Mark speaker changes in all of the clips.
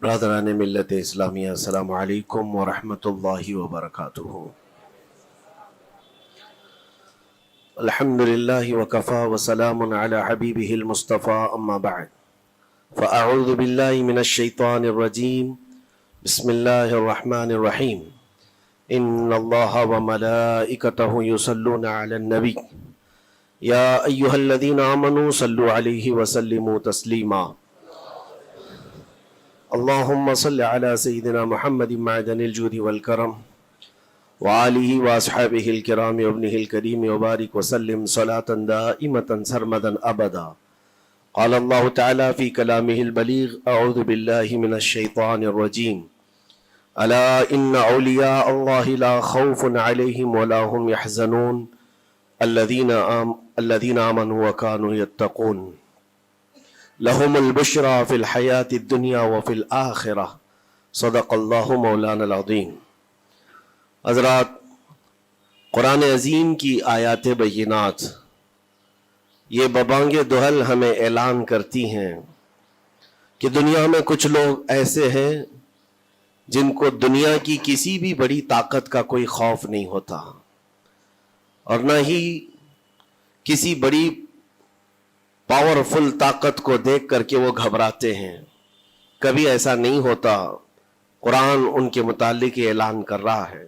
Speaker 1: برادران ملت اسلامیہ، السلام علیکم ورحمۃ اللہ وبرکاتہ۔ الحمد للہ وکفا وسلام علی حبیبہ المصطفیٰ، اما بعد فاعوذ باللہ من الشیطان الرجیم، بسم اللہ الرحمن الرحیم۔ ان اللہ وملائکتہ یصلون علی النبی یا ایہا الذین آمنوا صلوا علیہ وسلموا تسلیما۔ اللہم صل علی سیدنا محمد معدن الجود والکرم وآلہ واصحابہ الکرام وابنہ الکریم وبارک وسلم صلاة دائمة سرمدا ابدا۔ قال اللہ تعالی فی کلامہ البلیغ، اعوذ باللہ من الشیطان الرجیم، الا ان اولیاء اللہ لا خوف علیہم ولا هم يحزنون الذین آمنوا وکانوا یتقون لهم البشرى فی الحیاة الدنیا وفی الآخرہ، صدق اللہ مولانا العظیم۔ حضرات، قرآن عظیم کی آیات بینات یہ ببانگ دہل ہمیں اعلان کرتی ہیں کہ دنیا میں کچھ لوگ ایسے ہیں جن کو دنیا کی کسی بھی بڑی طاقت کا کوئی خوف نہیں ہوتا، اور نہ ہی کسی بڑی پاورفل طاقت کو دیکھ کر کے وہ گھبراتے ہیں۔ کبھی ایسا نہیں ہوتا۔ قرآن ان کے متعلق اعلان کر رہا ہے،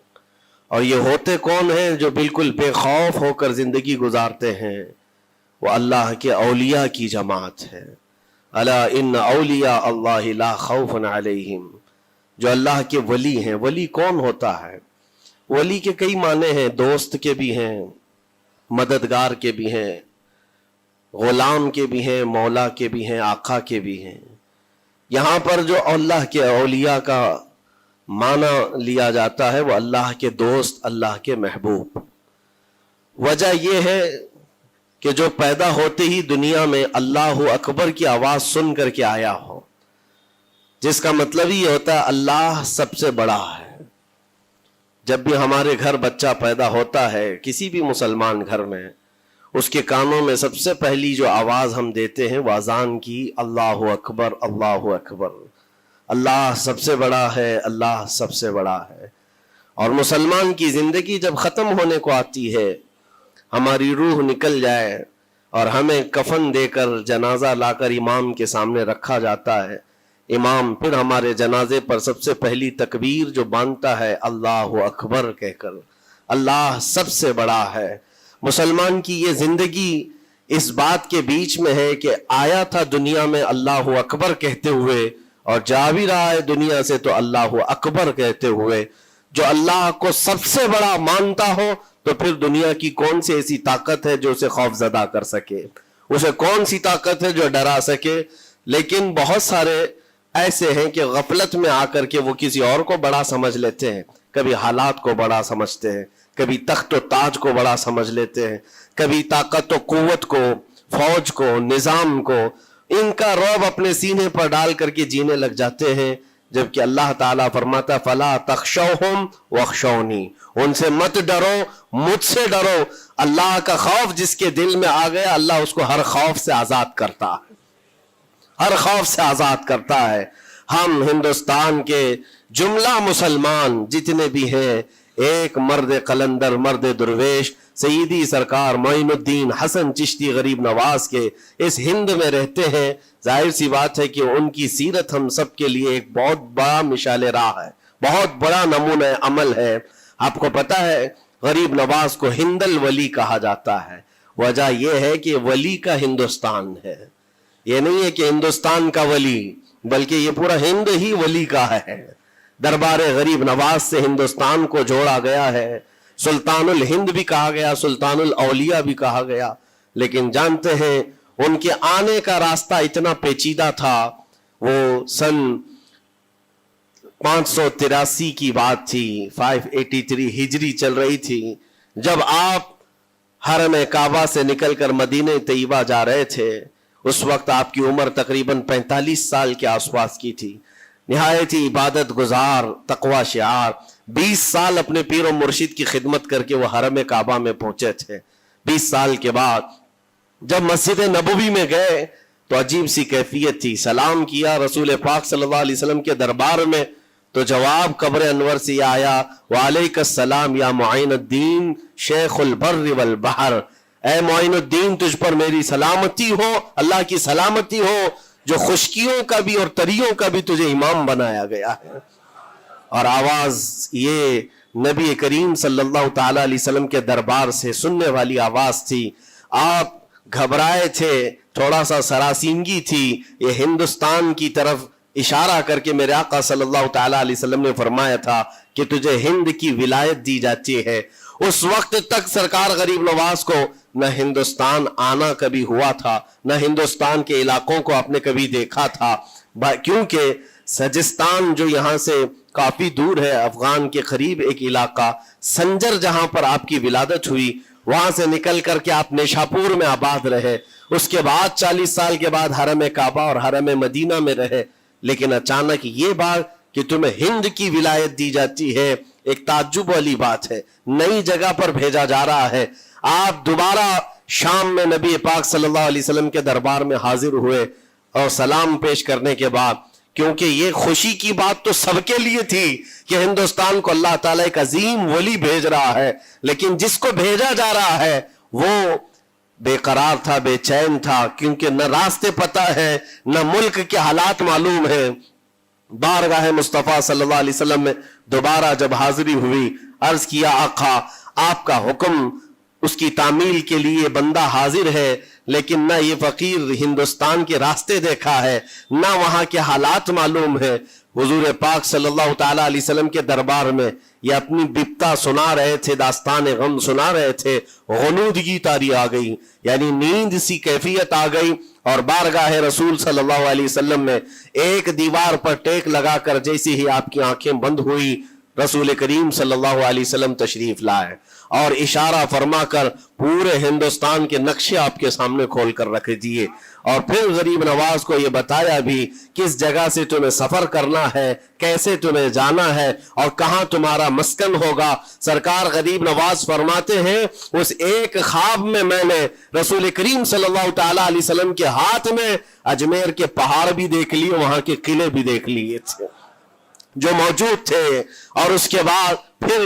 Speaker 1: اور یہ ہوتے کون ہیں جو بالکل بے خوف ہو کر زندگی گزارتے ہیں؟ وہ اللہ کے اولیاء کی جماعت ہے۔ الا ان اولیاء اللہ لا خوف علیہم، جو اللہ کے ولی ہیں۔ ولی کون ہوتا ہے؟ ولی کے کئی معنی ہیں، دوست کے بھی ہیں، مددگار کے بھی ہیں، غلام کے بھی ہیں، مولا کے بھی ہیں، آقا کے بھی ہیں۔ یہاں پر جو اللہ کے اولیاء کا معنی لیا جاتا ہے وہ اللہ کے دوست، اللہ کے محبوب۔ وجہ یہ ہے کہ جو پیدا ہوتے ہی دنیا میں اللہ اکبر کی آواز سن کر کے آیا ہو، جس کا مطلب یہ ہوتا ہے اللہ سب سے بڑا ہے۔ جب بھی ہمارے گھر بچہ پیدا ہوتا ہے، کسی بھی مسلمان گھر میں، اس کے کانوں میں سب سے پہلی جو آواز ہم دیتے ہیں وہ اذان کی، اللہ اکبر اللہ اکبر، اللہ سب سے بڑا ہے، اللہ سب سے بڑا ہے۔ اور مسلمان کی زندگی جب ختم ہونے کو آتی ہے، ہماری روح نکل جائے اور ہمیں کفن دے کر جنازہ لا کر امام کے سامنے رکھا جاتا ہے، امام پھر ہمارے جنازے پر سب سے پہلی تکبیر جو باندھتا ہے اللہ اکبر کہہ کر، اللہ سب سے بڑا ہے۔ مسلمان کی یہ زندگی اس بات کے بیچ میں ہے کہ آیا تھا دنیا میں اللہ اکبر کہتے ہوئے، اور جا بھی رہا ہے دنیا سے تو اللہ اکبر کہتے ہوئے۔ جو اللہ کو سب سے بڑا مانتا ہو تو پھر دنیا کی کون سی ایسی طاقت ہے جو اسے خوف زدہ کر سکے؟ اسے کون سی طاقت ہے جو ڈرا سکے؟ لیکن بہت سارے ایسے ہیں کہ غفلت میں آ کر کے وہ کسی اور کو بڑا سمجھ لیتے ہیں۔ کبھی حالات کو بڑا سمجھتے ہیں، کبھی تخت و تاج کو بڑا سمجھ لیتے ہیں، کبھی طاقت و قوت کو، فوج کو، نظام کو، ان کا رعب اپنے سینے پر ڈال کر کے جینے لگ جاتے ہیں، جبکہ اللہ تعالیٰ فرماتا ہے فَلَا تَخْشَوْهُمْ وَاخْشَوْنِي، ان سے مت ڈرو، مجھ سے ڈرو۔ اللہ کا خوف جس کے دل میں آ گیا، اللہ اس کو ہر خوف سے آزاد کرتا ہے، ہر خوف سے آزاد کرتا ہے۔ ہم ہندوستان کے جملہ مسلمان جتنے بھی ہیں، ایک مرد قلندر، مرد درویش، سیدی سرکار معین الدین حسن چشتی غریب نواز کے اس ہند میں رہتے ہیں۔ ظاہر سی بات ہے کہ ان کی سیرت ہم سب کے لیے ایک بہت بڑا مشعل راہ ہے، بہت بڑا نمونہ عمل ہے۔ آپ کو پتہ ہے غریب نواز کو ہند الولی کہا جاتا ہے۔ وجہ یہ ہے کہ ولی کا ہندوستان ہے، یہ نہیں ہے کہ ہندوستان کا ولی، بلکہ یہ پورا ہند ہی ولی کا ہے۔ دربار غریب نواز سے ہندوستان کو جوڑا گیا ہے، سلطان الہند بھی کہا گیا، سلطان الاولیاء بھی کہا گیا۔ لیکن جانتے ہیں ان کے آنے کا راستہ اتنا پیچیدہ تھا۔ وہ سن 583 کی بات تھی، 583 ہجری چل رہی تھی، جب آپ حرم کعبہ سے نکل کر مدینہ طیبہ جا رہے تھے۔ اس وقت آپ کی عمر تقریباً 45 سال کے آس پاس کی تھی۔ نہایت ہی عبادت گزار، تقوی شعار، 20 سال اپنے پیر و مرشد کی خدمت کر کے وہ حرم کعبہ میں پہنچے تھے۔ 20 سال کے بعد جب مسجد نبوی میں گئے تو عجیب سی کیفیت تھی. سلام کیا رسول پاک صلی اللہ علیہ وسلم کے دربار میں تو جواب قبر انور سے یہ آیا وعلیک السلام یا معین الدین شیخ البر والبحر. اے معین الدین تجھ پر میری سلامتی ہو, اللہ کی سلامتی ہو جو خشکیوں کا بھی اور تریوں کا بھی تجھے امام بنایا گیا ہے. اور آواز یہ نبی کریم صلی اللہ تعالی علیہ وسلم کے دربار سے سننے والی آواز تھی. آپ گھبرائے تھے, تھوڑا سا سراسیمگی تھی. یہ ہندوستان کی طرف اشارہ کر کے میرے آقا صلی اللہ تعالی علیہ وسلم نے فرمایا تھا کہ تجھے ہند کی ولایت دی جاتی ہے. اس وقت تک سرکار غریب نواز کو نہ ہندوستان آنا کبھی ہوا تھا, نہ ہندوستان کے علاقوں کو آپ نے کبھی دیکھا تھا, کیونکہ سجستان جو یہاں سے کافی دور ہے, افغان کے قریب ایک علاقہ سنجر جہاں پر آپ کی ولادت ہوئی, وہاں سے نکل کر کے آپ نیشاپور میں آباد رہے. اس کے بعد 40 سال کے بعد حرم کعبہ اور حرم مدینہ میں رہے. لیکن اچانک یہ بات کہ تمہیں ہند کی ولایت دی جاتی ہے ایک تعجب والی بات ہے. نئی جگہ پر بھیجا جا رہا ہے. آپ دوبارہ شام میں نبی پاک صلی اللہ علیہ وسلم کے دربار میں حاضر ہوئے اور سلام پیش کرنے کے بعد, کیونکہ یہ خوشی کی بات تو سب کے لیے تھی کہ ہندوستان کو اللہ تعالیٰ ایک عظیم ولی بھیج رہا ہے, لیکن جس کو بھیجا جا رہا ہے وہ بے قرار تھا, بے چین تھا, کیونکہ نہ راستے پتہ ہے نہ ملک کے حالات معلوم ہے. بارگاہ مصطفیٰ صلی اللہ علیہ وسلم میں دوبارہ جب حاضری ہوئی, عرض کیا آقا آپ کا حکم, اس کی تعمیل کے لیے بندہ حاضر ہے, لیکن نہ یہ فقیر ہندوستان کے راستے دیکھا ہے نہ وہاں کے حالات معلوم ہے. حضور پاک صلی اللہ تعالی علیہ وسلم کے دربار میں یہ اپنی بپتا سنا رہے تھے, داستان غم سنا رہے تھے. غنودگی طاری آ گئی, یعنی نیند سی کیفیت آ گئی, اور بارگاہ رسول صلی اللہ علیہ وسلم میں ایک دیوار پر ٹیک لگا کر جیسی ہی آپ کی آنکھیں بند ہوئی, رسول کریم صلی اللہ علیہ وسلم تشریف لائے اور اشارہ فرما کر پورے ہندوستان کے نقشے آپ کے سامنے کھول کر رکھ دیے, اور پھر غریب نواز کو یہ بتایا بھی کس جگہ سے تمہیں سفر کرنا ہے, کیسے تمہیں جانا ہے اور کہاں تمہارا مسکن ہوگا. سرکار غریب نواز فرماتے ہیں اس ایک خواب میں میں نے رسول کریم صلی اللہ تعالی علیہ وسلم کے ہاتھ میں اجمیر کے پہاڑ بھی دیکھ لیے, وہاں کے قلعے بھی دیکھ لیے تھے جو موجود تھے. اور اس کے بعد پھر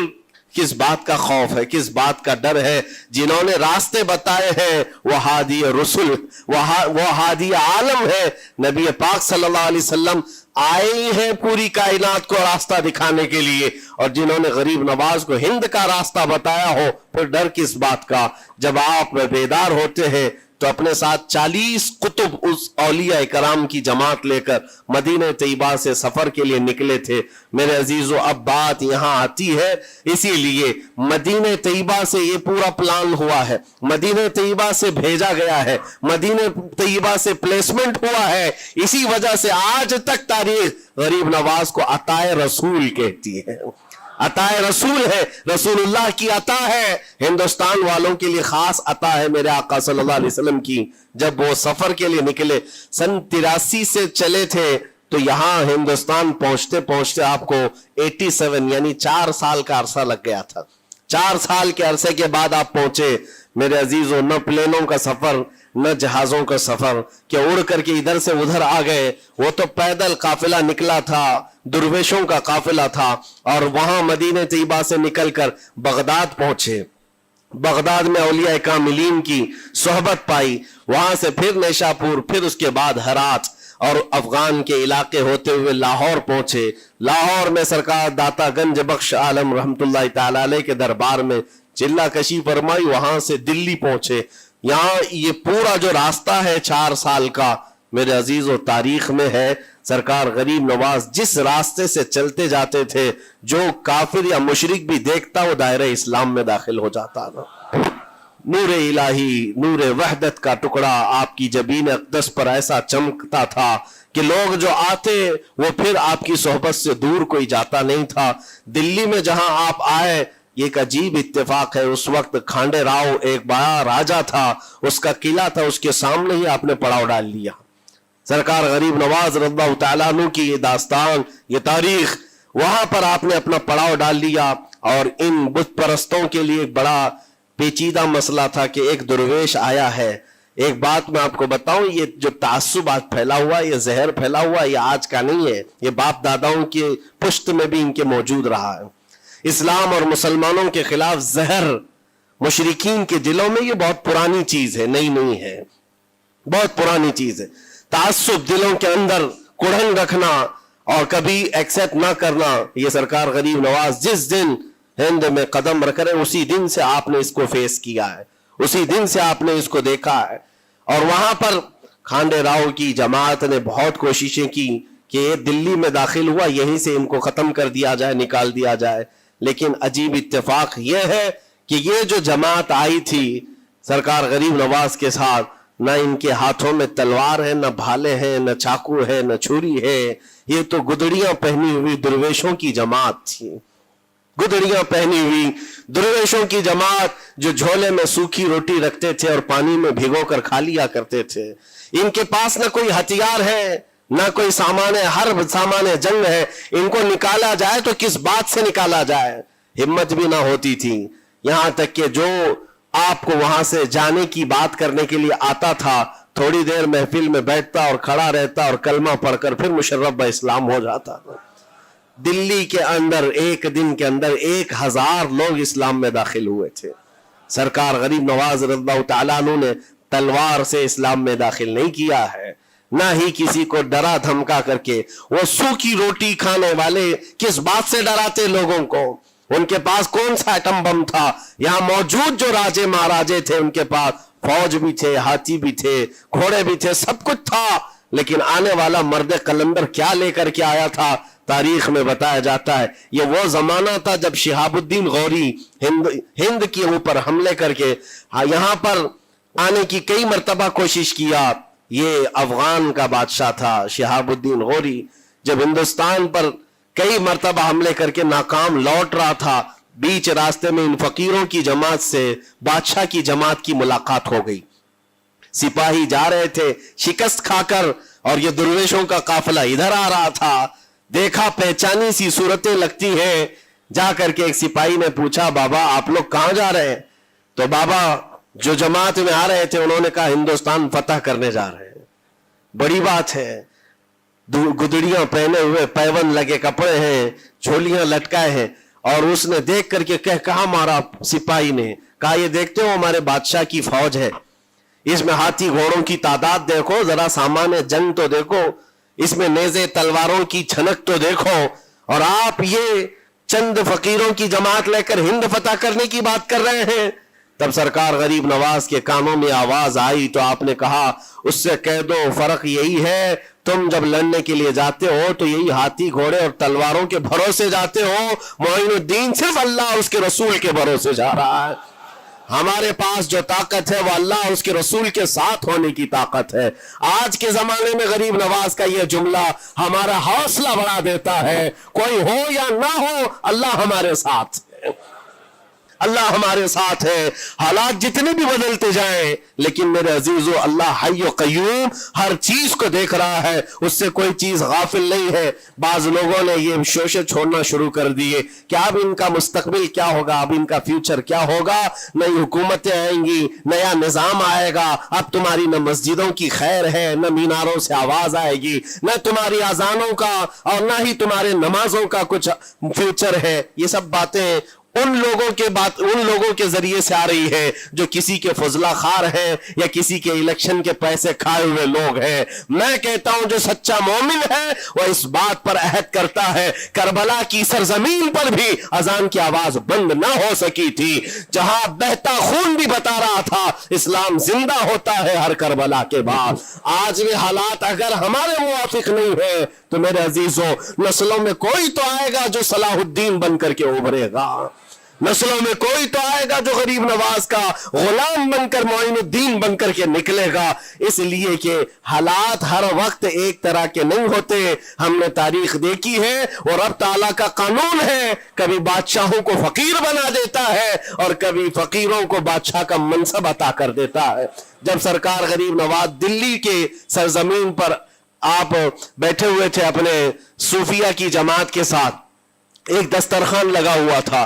Speaker 1: کس بات کا خوف ہے, کس بات کا ڈر ہے؟ جنہوں نے راستے بتائے ہیں وہ ہادی رسول, وہ ہادی عالم ہے. نبی پاک صلی اللہ علیہ وسلم آئے ہیں پوری کائنات کو راستہ دکھانے کے لیے, اور جنہوں نے غریب نواز کو ہند کا راستہ بتایا ہو, پھر ڈر کس بات کا؟ جب آپ بیدار ہوتے ہیں تو اپنے ساتھ 40 قطب اس اولیاء کرام کی جماعت لے کر مدینہ طیبہ سے سفر کے لیے نکلے تھے. میرے عزیزو, اب بات یہاں آتی ہے, اسی لیے مدینہ طیبہ سے یہ پورا پلان ہوا ہے, مدینہ طیبہ سے بھیجا گیا ہے, مدینہ طیبہ سے پلیسمنٹ ہوا ہے. اسی وجہ سے آج تک تاریخ غریب نواز کو عطائے رسول کہتی ہے. عطائے رسول ہے, رسول اللہ کی عطا ہے, ہندوستان والوں کے لیے خاص عطا ہے میرے آقا صلی اللہ علیہ وسلم کی. جب وہ سفر کے لیے نکلے, سن 83 سے چلے تھے, تو یہاں ہندوستان پہنچتے پہنچتے آپ کو 87 یعنی 4 سال کا عرصہ لگ گیا تھا. 4 سال کے عرصے کے بعد آپ پہنچے. میرے عزیزوں, نہ پلینوں کا سفر نہ جہازوں کا سفر کہ اڑ کر کے ادھر سے ادھر آ گئے. وہ تو پیدل قافلہ نکلا تھا, درویشوں کا قافلہ تھا, اور وہاں مدینہ طیبہ سے نکل کر بغداد پہنچے. بغداد میں اولیاء کاملین کی صحبت پائی, وہاں سے پھر نیشاپور, پھر اس کے بعد ہرات, اور افغان کے علاقے ہوتے ہوئے لاہور پہنچے. لاہور میں سرکار داتا گنج بخش عالم رحمت اللہ تعالی علیہ کے دربار میں چلہ کشی فرمائی, وہاں سے دلی پہنچے. یہاں یہ پورا جو راستہ ہے 4 سال کا, میرے عزیز و تاریخ میں ہے. سرکار غریب نواز جس راستے سے چلتے جاتے تھے, جو کافر یا مشرک بھی دیکھتا وہ دائرہ اسلام میں داخل ہو جاتا نا. نور الہی, نور وحدت کا ٹکڑا آپ کی جبین اقدس پر ایسا چمکتا تھا کہ لوگ جو آتے وہ پھر آپ کی صحبت سے دور کوئی جاتا نہیں تھا. دلی میں جہاں آپ آئے, یہ ایک عجیب اتفاق ہے, اس وقت کھانڈے راؤ ایک بڑا راجہ تھا, اس کا قلعہ تھا, اس کے سامنے ہی آپ نے پڑاؤ ڈال لیا. سرکار غریب نواز رضی اللہ تعالیٰ عنہ کی یہ داستان, یہ تاریخ, وہاں پر آپ نے اپنا پڑاؤ ڈال لیا. اور ان بت پرستوں کے لیے ایک بڑا پیچیدہ مسئلہ تھا کہ ایک درویش آیا ہے, ایک بات میں آپ کو بتاؤں، یہ جو تعصب آج پھیلا ہوا، یہ زہر پھیلا ہوا، یہ آج کا نہیں ہے، یہ باپ داداؤں کے پشت میں بھی ان کے موجود رہا ہے۔ اسلام اور مسلمانوں کے خلاف زہر مشرکین کے دلوں میں یہ بہت پرانی چیز ہے، نئی نہیں ہے، بہت پرانی چیز ہے۔ تعصب دلوں کے اندر کڑھن رکھنا اور کبھی ایکسپٹ نہ کرنا، یہ سرکار غریب نواز جس دن ہند میں قدم رکھ رہے اسی دن سے آپ نے اس کو فیس کیا ہے، اسی دن سے آپ نے اس کو دیکھا ہے۔ اور وہاں پر کھانڈے راؤ کی جماعت نے بہت کوششیں کی کہ یہ دلی میں داخل ہوا، یہیں سے ان کو ختم کر دیا جائے، نکال دیا جائے، لیکن عجیب اتفاق یہ ہے کہ یہ جو جماعت آئی تھی سرکار غریب نواز کے ساتھ، نہ ان کے ہاتھوں میں تلوار ہے، نہ بھالے ہیں، نہ چاقو ہے، نہ چھری ہے، یہ تو گدڑیاں پہنی ہوئی درویشوں کی جماعت تھی، گدڑیاں پہنی ہوئی درویشوں کی جماعت جو جھولے میں سوکھی روٹی رکھتے تھے اور پانی میں بھگو کر کھا لیا کرتے تھے۔ ان کے پاس نہ کوئی ہتھیار ہے، نہ کوئی سامان ہے، ہر سامان جنگ ہے، ان کو نکالا جائے تو کس بات سے نکالا جائے، ہمت بھی نہ ہوتی تھی۔ یہاں تک کہ جو آپ کو وہاں سے جانے کی بات کرنے کے لیے آتا تھا، تھوڑی دیر محفل میں بیٹھتا اور کھڑا رہتا اور کلمہ پڑھ کر پھر مشرف اسلام ہو جاتا۔ دلی کے اندر ایک دن کے اندر 1000 لوگ اسلام میں داخل ہوئے تھے۔ سرکار غریب نواز رضی اللہ تعالیٰ عنہ نے تلوار سے اسلام میں داخل نہیں کیا ہے، نہ ہی کسی کو ڈرا دھمکا کر کے۔ وہ سوکھی روٹی کھانے والے کس بات سے ڈراتے لوگوں کو؟ ان کے پاس کون سا ایٹم بم تھا؟ یہاں موجود جو راجے مہاراجے تھے ان کے پاس فوج بھی تھے، ہاتھی بھی تھے، گھوڑے بھی تھے، سب کچھ تھا، لیکن آنے والا مرد قلندر کیا لے کر کے آیا تھا؟ تاریخ میں بتایا جاتا ہے یہ وہ زمانہ تھا جب شہاب الدین غوری ہند کے اوپر حملے کر کے یہاں پر آنے کی کئی مرتبہ کوشش کیا۔ یہ افغان کا بادشاہ تھا شہاب الدین غوری، جب ہندوستان پر کئی مرتبہ حملے کر کے ناکام لوٹ رہا تھا، بیچ راستے میں ان فقیروں کی جماعت سے بادشاہ کی جماعت کی ملاقات ہو گئی۔ سپاہی جا رہے تھے شکست کھا کر اور یہ درویشوں کا قافلہ ادھر آ رہا تھا، دیکھا پہچانی سی صورتیں لگتی ہیں، جا کر کے ایک سپاہی نے پوچھا بابا آپ لوگ کہاں جا رہے ہیں؟ تو بابا جو جماعت میں آ رہے تھے انہوں نے کہا ہندوستان فتح کرنے جا رہے ہیں۔ بڑی بات ہے، گدڑیاں پہنے ہوئے، پیون لگے کپڑے ہیں، جھولیاں لٹکائے ہیں، اور اس نے دیکھ کر کے کہا مارا سپاہی نے، کہا یہ دیکھتے ہو ہمارے بادشاہ کی فوج ہے، اس میں ہاتھی گھوڑوں کی تعداد دیکھو، ذرا سامان جنگ تو دیکھو، اس میں نیزے تلواروں کی چھنک تو دیکھو، اور آپ یہ چند فقیروں کی جماعت لے کر ہند فتح کرنے کی بات کر رہے ہیں۔ تب سرکار غریب نواز کے کانوں میں آواز آئی تو آپ نے کہا اس سے کہہ دو فرق یہی ہے، تم جب لڑنے کے لیے جاتے ہو تو یہی ہاتھی گھوڑے اور تلواروں کے بھروسے جاتے ہو، معین الدین صرف اللہ اور اس کے رسول کے بھروسے جا رہا ہے۔ ہمارے پاس جو طاقت ہے وہ اللہ اور اس کے رسول کے ساتھ ہونے کی طاقت ہے۔ آج کے زمانے میں غریب نواز کا یہ جملہ ہمارا حوصلہ بڑھا دیتا ہے، کوئی ہو یا نہ ہو اللہ ہمارے ساتھ ہے، اللہ ہمارے ساتھ ہے، حالات جتنے بھی بدلتے جائیں، لیکن میرے عزیزو اللہ حی و قیوم ہر چیز کو دیکھ رہا ہے، اس سے کوئی چیز غافل نہیں ہے۔ بعض لوگوں نے یہ شوشے چھوڑنا شروع کر دیے کہ اب ان کا مستقبل کیا ہوگا، اب ان کا فیوچر کیا ہوگا، نئی حکومتیں آئیں گی، نیا نظام آئے گا، اب تمہاری نہ مسجدوں کی خیر ہے، نہ میناروں سے آواز آئے گی، نہ تمہاری اذانوں کا اور نہ ہی تمہارے نمازوں کا کچھ فیوچر ہے۔ یہ سب باتیں ان لوگوں کے ذریعے سے آ رہی ہے جو کسی کے فضلہ خار ہیں یا کسی کے الیکشن کے پیسے کھائے ہوئے لوگ ہیں۔ میں کہتا ہوں جو سچا مومن ہے وہ اس بات پر عہد کرتا ہے، کربلا کی سرزمین پر بھی اذان کی آواز بند نہ ہو سکی تھی، جہاں بہتا خون بھی بتا رہا تھا اسلام زندہ ہوتا ہے ہر کربلا کے بعد۔ آج بھی حالات اگر ہمارے موافق نہیں ہے تو میرے عزیزوں نسلوں میں کوئی تو آئے گا جو صلاح الدین بن کر کے ابھرے گا، نسلوں میں کوئی تو آئے گا جو غریب نواز کا غلام بن کر معین الدین بن کر کے نکلے گا۔ اس لیے کہ حالات ہر وقت ایک طرح کے نہیں ہوتے، ہم نے تاریخ دیکھی ہے اور رب تعالیٰ کا قانون ہے، کبھی بادشاہوں کو فقیر بنا دیتا ہے اور کبھی فقیروں کو بادشاہ کا منصب عطا کر دیتا ہے۔ جب سرکار غریب نواز دلی کے سرزمین پر آپ بیٹھے ہوئے تھے اپنے صوفیہ کی جماعت کے ساتھ، ایک دسترخوان لگا ہوا تھا،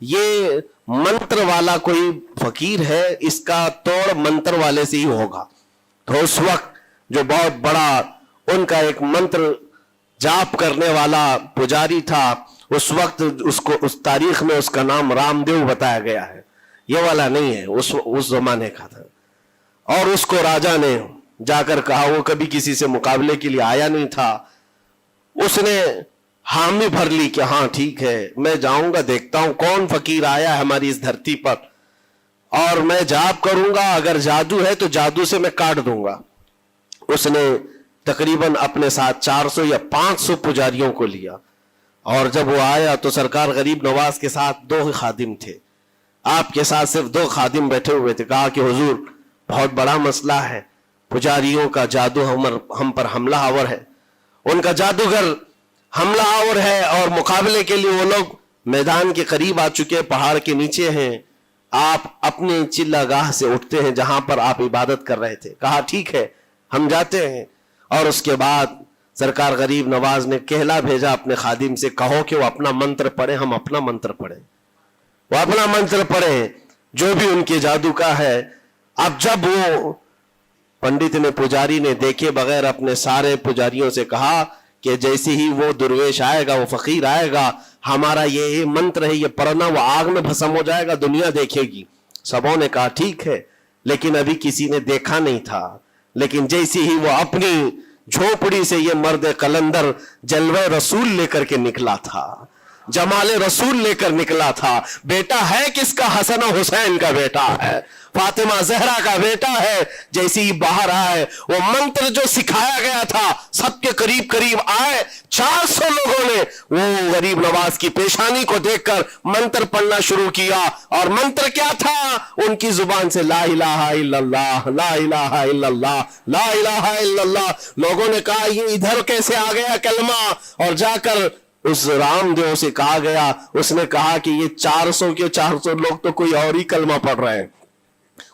Speaker 1: یہ منتر والا کوئی فقیر ہے، اس کا توڑ منتر والے سے ہی ہوگا. تو اس وقت جو بہت بڑا ان کا ایک منتر جاپ کرنے والا پجاری تھا، اس وقت اس تاریخ میں اس کا نام رام دیو بتایا گیا ہے، یہ والا نہیں ہے، اس زمانے کا تھا. اور اس کو راجا نے جا کر کہا، وہ کبھی کسی سے مقابلے کے لیے آیا نہیں تھا، اس نے حامی بھر لی کہ ہاں ٹھیک ہے، میں جاؤں گا، دیکھتا ہوں کون فقیر آیا ہے ہماری اس دھرتی پر، اور میں جاپ کروں گا، اگر جادو ہے تو جادو سے میں کاٹ دوں گا. اس نے تقریباً اپنے ساتھ 400 یا 500 پجاریوں کو لیا، اور جب وہ آیا تو سرکار غریب نواز کے ساتھ 2 خادم تھے، آپ کے ساتھ صرف 2 خادم بیٹھے ہوئے تھے. کہا کہ حضور بہت بڑا مسئلہ ہے، پجاریوں کا جادو ہم پر حملہ آور ہے، ان کا جادوگر حملہ آور ہے، اور مقابلے کے لیے وہ لوگ میدان کے قریب آ چکے، پہاڑ کے نیچے ہیں، آپ اپنے چلہ گاہ سے اٹھتے ہیں جہاں پر آپ عبادت کر رہے تھے. کہا ٹھیک ہے ہم جاتے ہیں. اور اس کے بعد سرکار غریب نواز نے کہلا بھیجا اپنے خادم سے، کہو کہ وہ اپنا منتر پڑھیں، ہم اپنا منتر پڑھیں. وہ اپنا منتر پڑھیں جو بھی ان کے جادو کا ہے. اب جب وہ پنڈت نے، پجاری نے دیکھے بغیر اپنے سارے پجاریوں سے کہا کہ جیسے ہی وہ درویش آئے گا، وہ فقیر آئے گا، ہمارا یہ منتر ہے، یہ پڑھنا، وہ آگ میں بھسم ہو جائے گا، دنیا دیکھے گی. سبوں نے کہا ٹھیک ہے، لیکن ابھی کسی نے دیکھا نہیں تھا. لیکن جیسے ہی وہ اپنی جھوپڑی سے یہ مرد قلندر جلوہ رسول لے کر کے نکلا تھا، جمال رسول لے کر نکلا تھا، بیٹا ہے کس کا؟ حسن و حسین کا بیٹا ہے، فاطمہ زہرا کا بیٹا ہے. جیسے ہی باہر آئے، وہ منتر جو سکھایا گیا تھا سب کے قریب قریب آئے. 400 لوگوں نے وہ غریب نواز کی پیشانی کو دیکھ کر منتر پڑھنا شروع کیا. اور منتر کیا تھا؟ ان کی زبان سے لا الہ الا اللہ، لا الہ الا اللہ، لا الہ الا اللہ. لوگوں نے کہا یہ ادھر کیسے آ گیا کلمہ؟ اور جا کر اس رام دیو سے کہا گیا، اس نے کہا کہ یہ 400 کے 400 لوگ تو کوئی اور ہی کلمہ پڑھ رہے ہیں،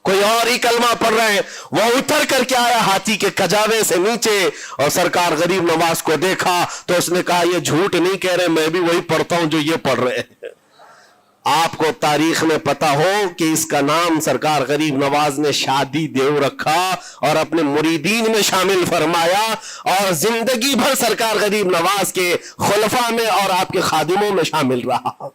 Speaker 1: کوئی اور ہی کلمہ پڑھ رہے ہیں. وہ اتر کر کے آیا ہاتھی کے کجاوے سے نیچے، اور سرکار غریب نواز کو دیکھا تو اس نے کہا یہ جھوٹ نہیں کہہ رہے، میں بھی وہی پڑھتا ہوں جو یہ پڑھ رہے ہیں. آپ کو تاریخ میں پتا ہو کہ اس کا نام سرکار غریب نواز نے شادی دیو رکھا اور اپنے مریدین میں شامل فرمایا، اور زندگی بھر سرکار غریب نواز کے خلفاء میں اور آپ کے خادموں میں شامل رہا.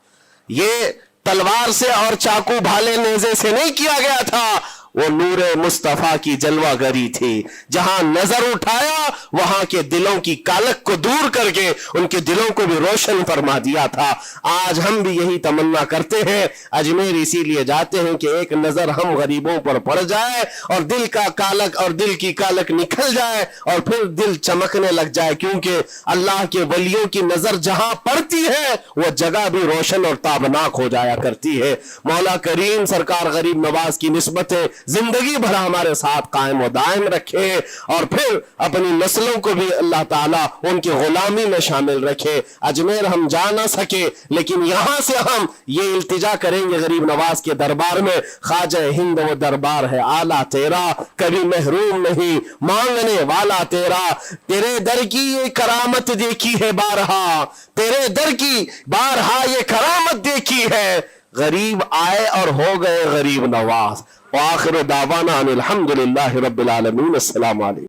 Speaker 1: یہ تلوار سے اور چاقو بھالے نیزے سے نہیں کیا گیا تھا، وہ نور مصطفیٰ کی جلوہ گری تھی. جہاں نظر اٹھایا وہاں کے دلوں کی کالک کو دور کر کے ان کے دلوں کو بھی روشن فرما دیا تھا. آج ہم بھی یہی تمنا کرتے ہیں، اجمیر اسی لیے جاتے ہیں کہ ایک نظر ہم غریبوں پر پڑ جائے اور دل کا کالک اور دل کی کالک نکل جائے اور پھر دل چمکنے لگ جائے. کیونکہ اللہ کے ولیوں کی نظر جہاں پڑتی ہے وہ جگہ بھی روشن اور تابناک ہو جایا کرتی ہے. مولا کریم سرکار غریب نواز کی نسبتیں زندگی بھر ہمارے ساتھ قائم و دائم رکھے، اور پھر اپنی نسلوں کو بھی اللہ تعالیٰ ان کی غلامی میں شامل رکھے. اجمیر ہم جا نہ سکے لیکن یہاں سے ہم یہ التجا کریں گے غریب نواز کے دربار میں، خواجہ ہند وہ دربار ہے آلہ تیرا، کبھی محروم نہیں مانگنے والا تیرا. تیرے در کی یہ کرامت دیکھی ہے بارہا، تیرے در کی بارہا یہ کرامت دیکھی ہے، غریب آئے اور ہو گئے غریب نواز. وآخر دعوانا ان الحمدللہ رب العالمین. السلام علیکم.